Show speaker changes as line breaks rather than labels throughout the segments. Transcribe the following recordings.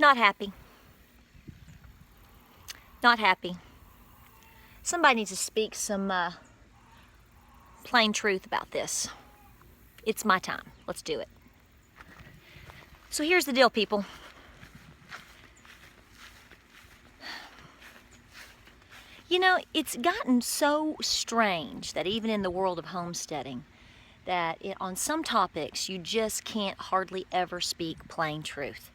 Not happy. Not happy. Somebody needs to speak some plain truth about this. It's my time. Let's do it. So here's the deal, people. You know, it's gotten so strange that even in the world of homesteading, that on some topics you just can't hardly ever speak plain truth.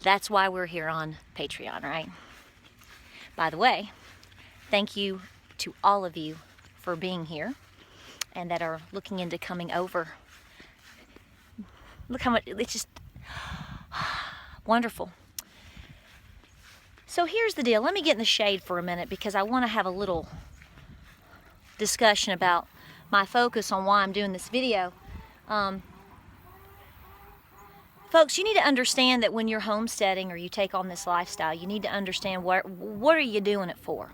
That's why we're here on Patreon, right? By the way, thank you to all of you for being here and that are looking into coming over. Look how much, it's just wonderful. So here's the deal. Let me get in the shade for a minute because I want to have a little discussion about my focus on why I'm doing this video. Folks, you need to understand that when you're homesteading or you take on this lifestyle, you need to understand what are you doing it for.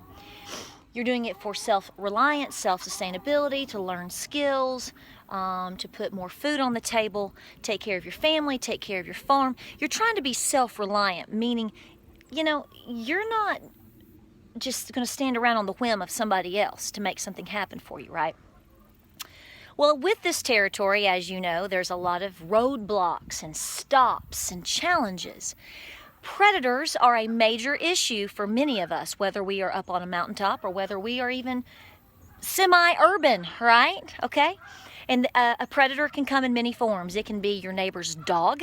You're doing it for self-reliance, self-sustainability, to learn skills, to put more food on the table, take care of your family, take care of your farm. You're trying to be self-reliant, meaning, you know, you're not just going to stand around on the whim of somebody else to make something happen for you, right? Well, with this territory, as you know, there's a lot of roadblocks and stops and challenges. Predators are a major issue for many of us, whether we are up on a mountaintop or whether we are even semi-urban, right? Okay? And a predator can come in many forms. It can be your neighbor's dog.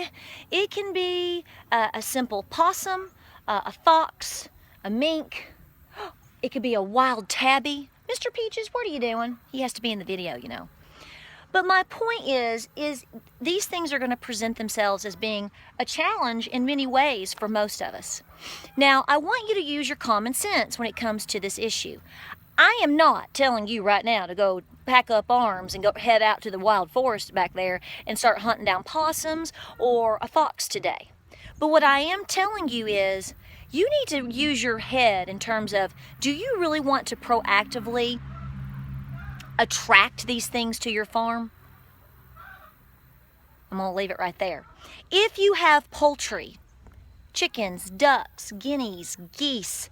It can be a simple possum, a fox, a mink. It could be a wild tabby. Mr. Peaches, what are you doing? He has to be in the video, you know. But my point is these things are going to present themselves as being a challenge in many ways for most of us. Now, I want you to use your common sense when it comes to this issue. I am not telling you right now to go pack up arms and go head out to the wild forest back there and start hunting down possums or a fox today. But what I am telling you is you need to use your head in terms of, do you really want to proactively attract these things to your farm? I'm going to leave it right there. If you have poultry, chickens, ducks, guineas, geese,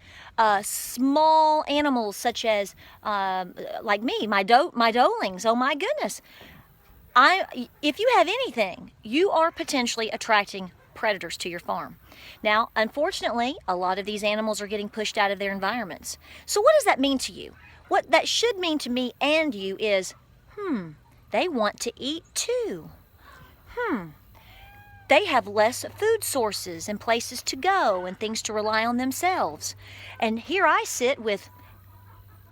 small animals such as, like me, my doelings, oh my goodness. If you have anything, you are potentially attracting predators to your farm. Now, unfortunately, a lot of these animals are getting pushed out of their environments. So what does that mean to you? What that should mean to me and you is, they want to eat too. They have less food sources and places to go and things to rely on themselves. And here I sit with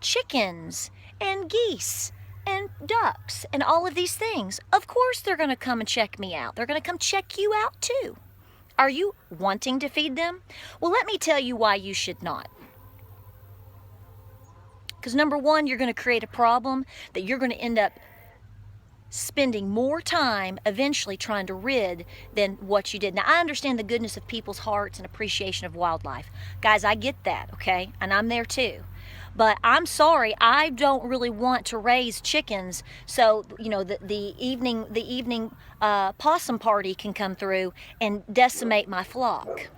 chickens and geese and ducks and all of these things. Of course they're going to come and check me out. They're going to come check you out too. Are you wanting to feed them? Well, let me tell you why you should not. Because number one, you're going to create a problem that you're going to end up spending more time eventually trying to rid than what you did. Now, I understand the goodness of people's hearts and appreciation of wildlife. Guys, I get that, okay? And I'm there too. But I'm sorry, I don't really want to raise chickens so, you know, the evening possum party can come through and decimate my flock.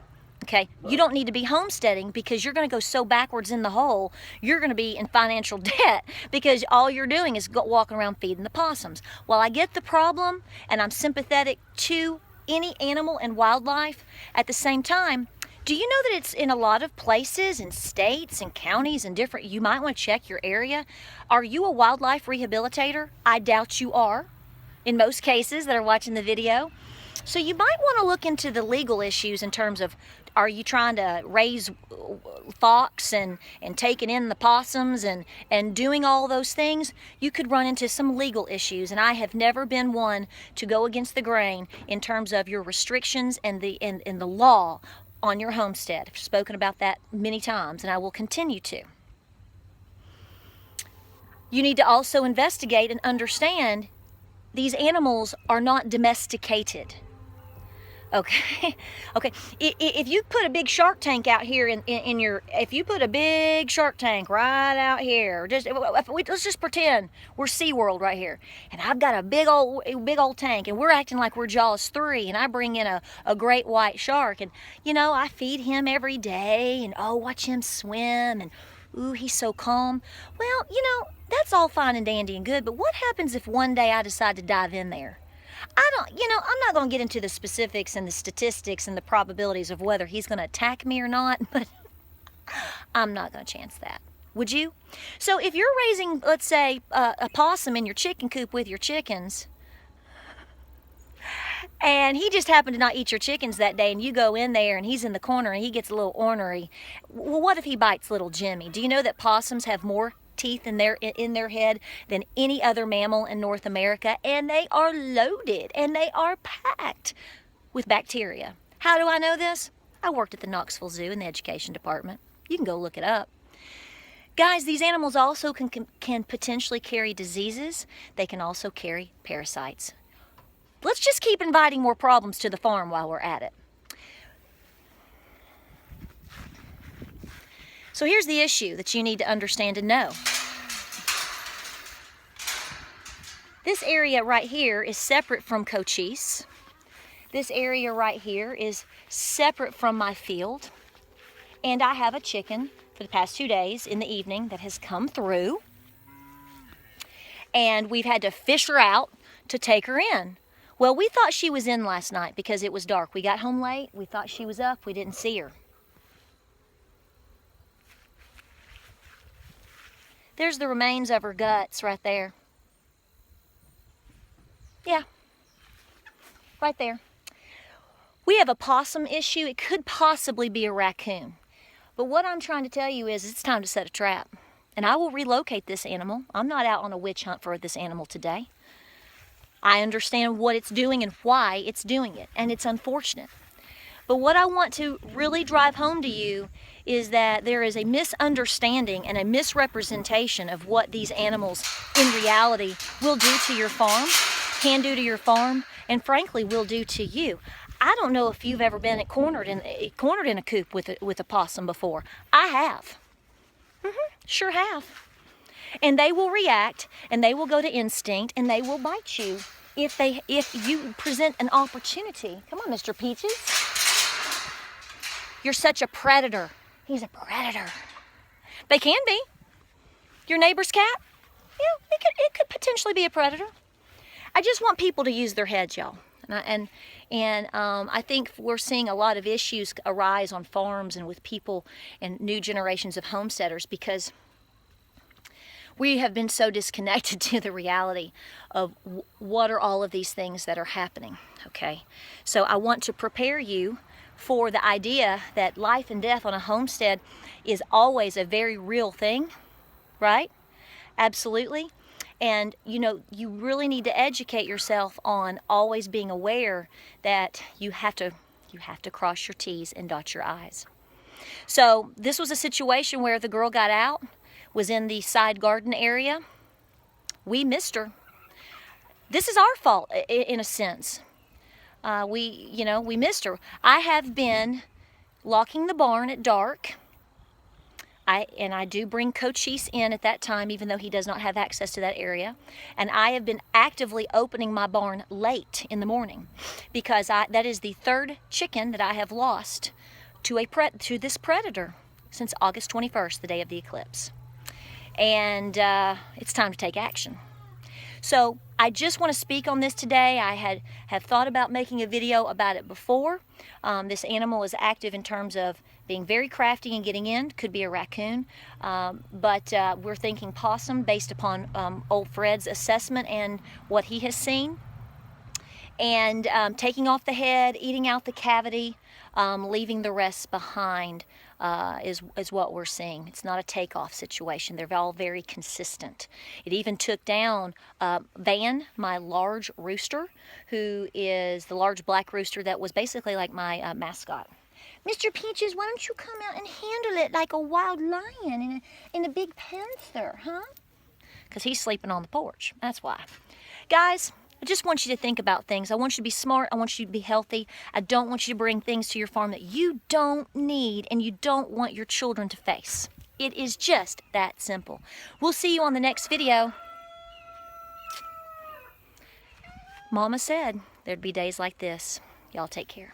Okay, you don't need to be homesteading because you're going to go so backwards in the hole, you're going to be in financial debt because all you're doing is walking around feeding the possums. While I get the problem and I'm sympathetic to any animal and wildlife, at the same time, do you know that it's in a lot of places and states and counties and different, you might want to check your area. Are you a wildlife rehabilitator? I doubt you are, in most cases that are watching the video. So you might want to look into the legal issues in terms of, are you trying to raise fox and taking in the possums and doing all those things? You could run into some legal issues, and I have never been one to go against the grain in terms of your restrictions and the law on your homestead. I've spoken about that many times, and I will continue to. You need to also investigate and understand these animals are not domesticated. Okay, okay. If you put a big shark tank out here in your, if you put a big shark tank right out here, let's just pretend we're SeaWorld right here, and I've got a big old tank, and we're acting like we're Jaws 3, and I bring in a great white shark, and you know, I feed him every day, and oh, watch him swim, and ooh, he's so calm. Well, you know, that's all fine and dandy and good, but what happens if one day I decide to dive in there? I'm not going to get into the specifics and the statistics and the probabilities of whether he's going to attack me or not, but I'm not going to chance that. Would you? So if you're raising, let's say, a possum in your chicken coop with your chickens, and he just happened to not eat your chickens that day, and you go in there and he's in the corner and he gets a little ornery, well, what if he bites little Jimmy? Do you know that possums have more teeth in their head than any other mammal in North America, and they are loaded and they are packed with bacteria? How do I know this? I worked at the Knoxville Zoo in the education department. You can go look it up. Guys, these animals also can potentially carry diseases. They can also carry parasites. Let's just keep inviting more problems to the farm while we're at it. So here's the issue that you need to understand and know. This area right here is separate from Cochise. This area right here is separate from my field. And I have a chicken for the past 2 days in the evening that has come through. And we've had to fish her out to take her in. Well, we thought she was in last night because it was dark. We got home late. We thought she was up. We didn't see her. There's the remains of her guts right there. Yeah, right there. We have a possum issue. It could possibly be a raccoon. But what I'm trying to tell you is it's time to set a trap. And I will relocate this animal. I'm not out on a witch hunt for this animal today. I understand what it's doing and why it's doing it, and it's unfortunate. But what I want to really drive home to you is that there is a misunderstanding and a misrepresentation of what these animals in reality will do to your farm, can do to your farm, and frankly will do to you. I don't know if you've ever been cornered in a coop with a possum before. I have. Sure have. And they will react, and they will go to instinct, and they will bite you if you present an opportunity. Come on, Mr. Peaches. You're such a predator. He's a predator. They can be. Your neighbor's cat? Yeah, it could potentially be a predator. I just want people to use their heads, y'all. And I think we're seeing a lot of issues arise on farms and with people and new generations of homesteaders because we have been so disconnected to the reality of what are all of these things that are happening, okay? So I want to prepare you for the idea that life and death on a homestead is always a very real thing, right? Absolutely. And you know, you really need to educate yourself on always being aware that you have to cross your T's and dot your I's. So this was a situation where the girl got out, was in the side garden area. We missed her. This is our fault in a sense. We missed her. I have been locking the barn at dark. I do bring Cochise in at that time, even though he does not have access to that area. And I have been actively opening my barn late in the morning because that is the third chicken that I have lost to this predator since August 21st, the day of the eclipse. And it's time to take action. So I just want to speak on this today. I have thought about making a video about it before. This animal is active in terms of being very crafty and getting in. Could be a raccoon. But we're thinking possum based upon old Fred's assessment and what he has seen. And taking off the head, eating out the cavity, leaving the rest behind is what we're seeing. It's not a takeoff situation. They're all very consistent. It even took down Van, my large rooster, who is the large black rooster that was basically like my mascot. Mr. Peaches, why don't you come out and handle it like a wild lion and a big panther, huh? Because he's sleeping on the porch. That's why. Guys, I just want you to think about things. I want you to be smart. I want you to be healthy. I don't want you to bring things to your farm that you don't need and you don't want your children to face. It is just that simple. We'll see you on the next video. Mama said there'd be days like this. Y'all take care.